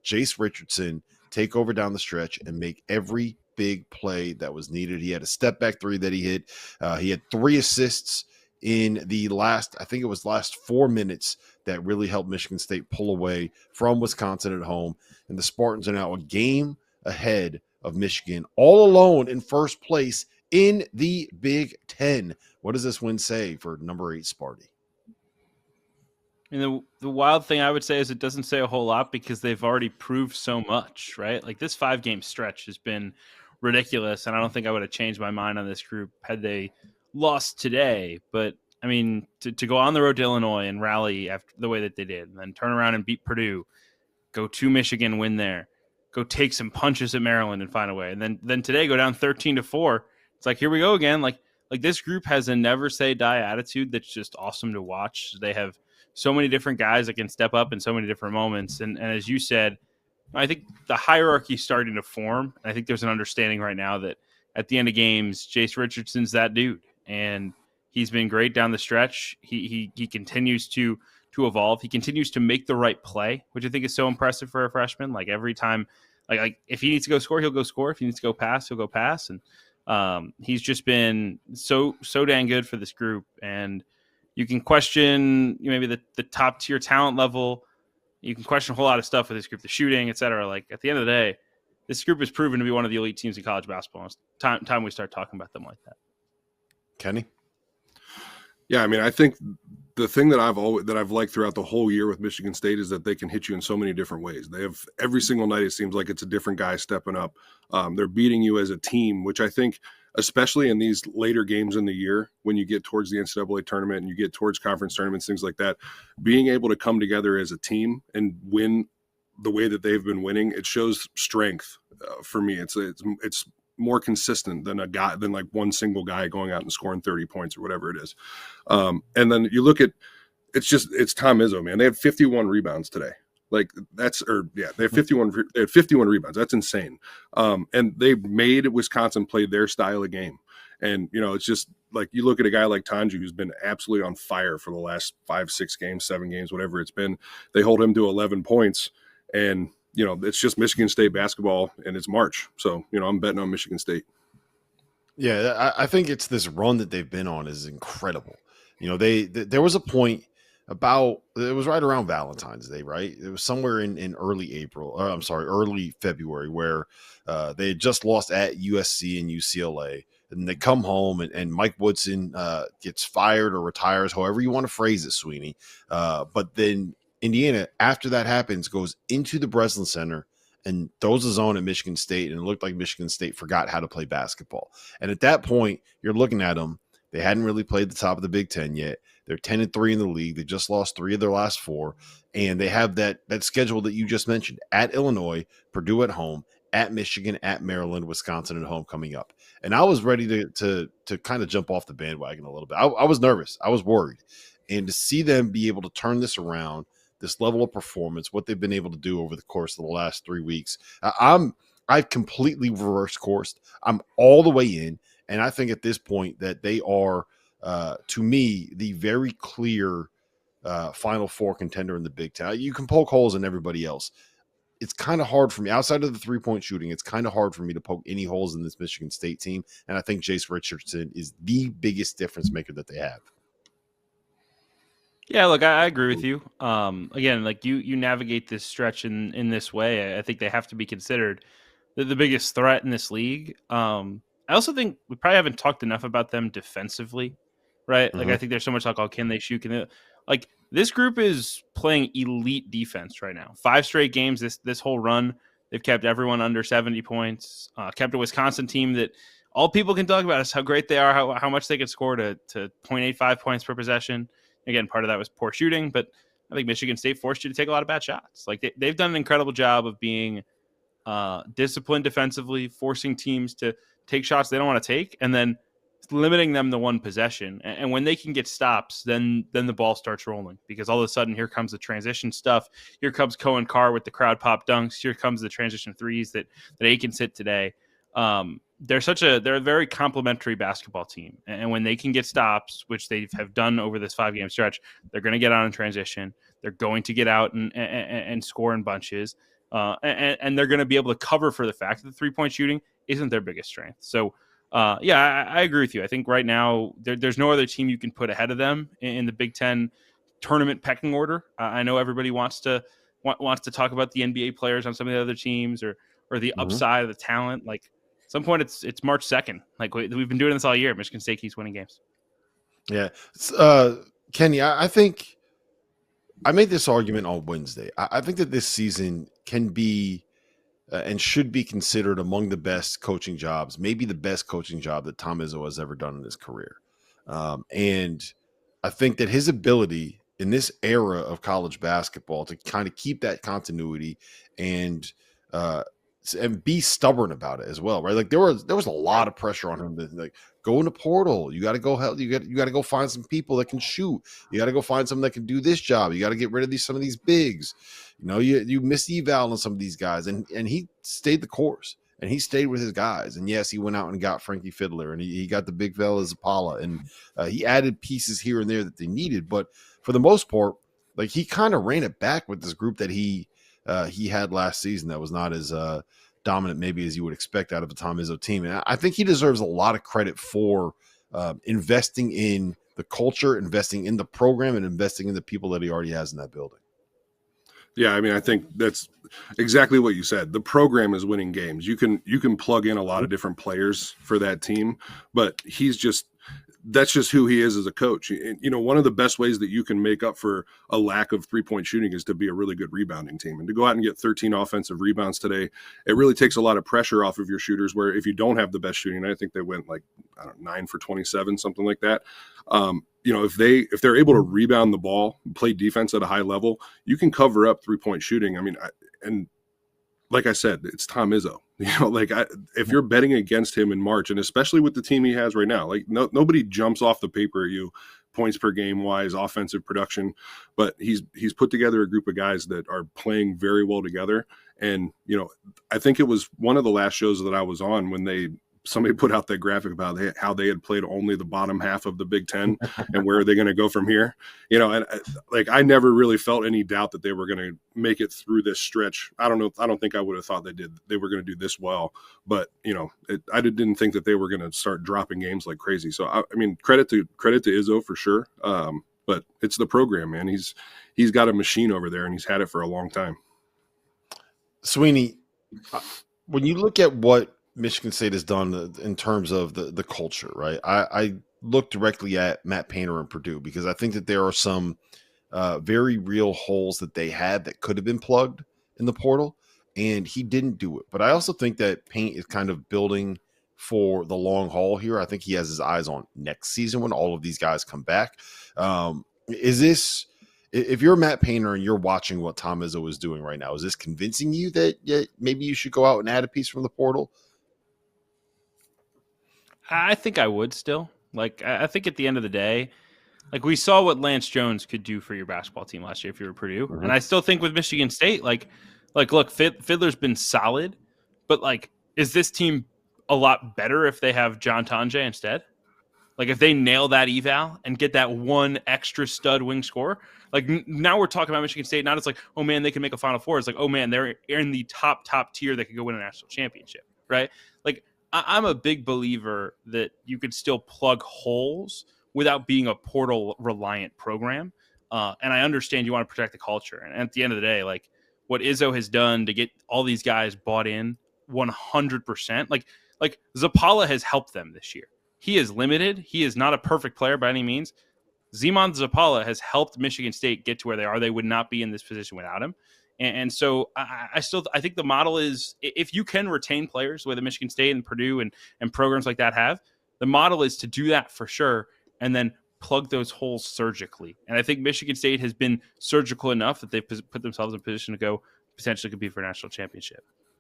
Jace Richardson take over down the stretch and make every big play that was needed. He had a step back three that he hit. He had 3 assists in the last 4 minutes that really helped Michigan State pull away from Wisconsin at home. And the Spartans are now a game ahead of Michigan, all alone in first place in the Big Ten. What does this win say for number 8 Sparty? And the wild thing I would say is it doesn't say a whole lot because they've already proved so much, right? Like this 5-game stretch has been ridiculous, and I don't think I would have changed my mind on this group had they lost today. But I mean, to go on the road to Illinois and rally after the way that they did, and then turn around and beat Purdue, go to Michigan, win there, go take some punches at Maryland and find a way, and then today go down 13-4. It's like, here we go again. Like this group has a never say die attitude that's just awesome to watch. They have so many different guys that can step up in so many different moments. And as you said, I think the hierarchy is starting to form. And I think there's an understanding right now that at the end of games, Jace Richardson's that dude. And he's been great down the stretch. He continues to evolve. He continues to make the right play, which I think is so impressive for a freshman. Like every time, like if he needs to go score, he'll go score. If he needs to go pass, he'll go pass. And he's just been so dang good for this group. And you can question maybe the top tier talent level. You can question a whole lot of stuff with this group, the shooting, et cetera. Like at the end of the day, this group has proven to be one of the elite teams in college basketball. It's time we start talking about them like that. Kenny? Yeah, I mean, I think the thing that I've liked throughout the whole year with Michigan State is that they can hit you in so many different ways. They have every single night, it seems like it's a different guy stepping up. They're beating you as a team, which I think, especially in these later games in the year, when you get towards the NCAA tournament and you get towards conference tournaments, things like that, being able to come together as a team and win the way that they've been winning, it shows strength for me. It's more consistent than like one single guy going out and scoring 30 points or whatever it is. And then you look at, it's Tom Izzo, man. They had 51 rebounds today. They had 51 rebounds. That's insane. And they made Wisconsin play their style of game. And, it's just like you look at a guy like Tanju, who's been absolutely on fire for the last 5, 6 games, 7 games, whatever it's been. They hold him to 11 points. And, it's just Michigan State basketball, and it's March. So, I'm betting on Michigan State. Yeah, I think it's this run that they've been on is incredible. There was a point it was right around Valentine's Day, right? It was somewhere in early February where they had just lost at USC and UCLA. And they come home and Mike Woodson gets fired or retires, however you want to phrase it, Sweeney. But then Indiana, after that happens, goes into the Breslin Center and throws a zone at Michigan State, and it looked like Michigan State forgot how to play basketball. And at that point, you're looking at them. They hadn't really played the top of the Big Ten yet. They're 10-3 in the league. They just lost 3 of their last 4, and they have that schedule that you just mentioned at Illinois, Purdue at home, at Michigan, at Maryland, Wisconsin at home coming up. And I was ready to kind of jump off the bandwagon a little bit. I was nervous. I was worried. And to see them be able to turn this around, this level of performance, what they've been able to do over the course of the last 3 weeks, I've completely reversed course. I'm all the way in. And I think at this point that they are, to me, the very clear Final Four contender in the Big Ten. You can poke holes in everybody else. It's kind of hard for me, outside of the 3-point shooting, it's kind of hard for me to poke any holes in this Michigan State team. And I think Jace Richardson is the biggest difference maker that they have. Yeah, look, I agree with you. Again, like you navigate this stretch in this way. I think they have to be considered the biggest threat in this league. I also think we probably haven't talked enough about them defensively, right? Mm-hmm. Like I think there's so much like, can they shoot? Like this group is playing elite defense right now. 5 straight games this whole run. They've kept everyone under 70 points. Kept a Wisconsin team that all people can talk about is how great they are, how much they can score to 0.85 points per possession. Again, part of that was poor shooting, but I think Michigan State forced you to take a lot of bad shots. Like they've done an incredible job of being disciplined defensively, forcing teams to take shots they don't want to take, and then limiting them to one possession. And when they can get stops, then the ball starts rolling, because all of a sudden here comes the transition stuff. Here comes Cohen Carr with the crowd pop dunks. Here comes the transition threes that Aikens hit today. They're a very complimentary basketball team. And when they can get stops, which they have done over this 5-game stretch, they're going to get out in transition. They're going to get out and score in bunches. and they're going to be able to cover for the fact that the 3-point shooting isn't their biggest strength. So, I agree with you. I think right now there's no other team you can put ahead of them in the Big Ten tournament pecking order. I know everybody wants to talk about the NBA players on some of the other teams or the upside of the talent. Like, at some point, it's March 2nd. Like, we've been doing this all year. Michigan State keeps winning games. Yeah. Kenny, I think I made this argument on Wednesday. I think that this season can be and should be considered among the best coaching jobs, maybe the best coaching job that Tom Izzo has ever done in his career. And I think that his ability in this era of college basketball to kind of keep that continuity and be stubborn about it as well, right? Like there was a lot of pressure on him to like go in the portal. You got to go help. You got to go find some people that can shoot. You got to go find someone that can do this job. You got to get rid of some of these bigs. You know, you missed eval on some of these guys, and he stayed the course. And he stayed with his guys. And yes, he went out and got Frankie Fiddler, and he got the big fella Zappala, and he added pieces here and there that they needed. But for the most part, like he kind of ran it back with this group that he had last season that was not as dominant maybe as you would expect out of a Tom Izzo team. And I think he deserves a lot of credit for investing in the culture, investing in the program, and investing in the people that he already has in that building. Yeah, I mean, I think that's exactly what you said. The program is winning games. You can plug in a lot of different players for that team, but that's just who he is as a coach. You know, one of the best ways that you can make up for a lack of 3-point shooting is to be a really good rebounding team. And to go out and get 13 offensive rebounds today, it really takes a lot of pressure off of your shooters, where if you don't have the best shooting, I think they went like 9 for 27, something like that. You know, if they're able to rebound the ball, play defense at a high level, you can cover up 3-point shooting. I mean, and like I said, it's Tom Izzo. You know, like if you're betting against him in March, and especially with the team he has right now, like nobody jumps off the paper at you points per game wise, offensive production, but he's put together a group of guys that are playing very well together. And, you know, I think it was one of the last shows that I was on when somebody put out that graphic about how they had played only the bottom half of the Big Ten and where are they going to go from here? You know, and like, I never really felt any doubt that they were going to make it through this stretch. I don't know. I don't think I would have thought they were going to do this well, but you know, I didn't think that they were going to start dropping games like crazy. So, I mean, credit to Izzo for sure. But it's the program, man. He's got a machine over there and he's had it for a long time. Sweeney, when you look at what Michigan State has done in terms of the culture, right? I look directly at Matt Painter and Purdue because I think that there are some very real holes that they had that could have been plugged in the portal, and he didn't do it. But I also think that Paint is kind of building for the long haul here. I think he has his eyes on next season when all of these guys come back. If you're Matt Painter and you're watching what Tom Izzo is doing right now, is this convincing you that maybe you should go out and add a piece from the portal? I think I would still. Like, I think at the end of the day, like we saw what Lance Jones could do for your basketball team last year if you were Purdue. Mm-hmm. And I still think with Michigan State, like look, Fiddler's been solid, but like, is this team a lot better if they have John Tonje instead? Like if they nail that eval and get that one extra stud wing scorer, like now we're talking about Michigan State, not as like, oh man, they can make a Final Four. It's like, oh man, they're in the top tier that could go win a national championship, right? Like I'm a big believer that you could still plug holes without being a portal reliant program. And I understand you want to protect the culture. And at the end of the day, like what Izzo has done to get all these guys bought in 100%, like Zappala has helped them this year. He is limited. He is not a perfect player by any means. Zeman Zappala has helped Michigan State get to where they are. They would not be in this position without him. And so I think the model is, if you can retain players the way the Michigan State and Purdue and programs like that have, the model is to do that for sure and then plug those holes surgically. And I think Michigan State has been surgical enough that they've put themselves in a position to go potentially compete for a national championship.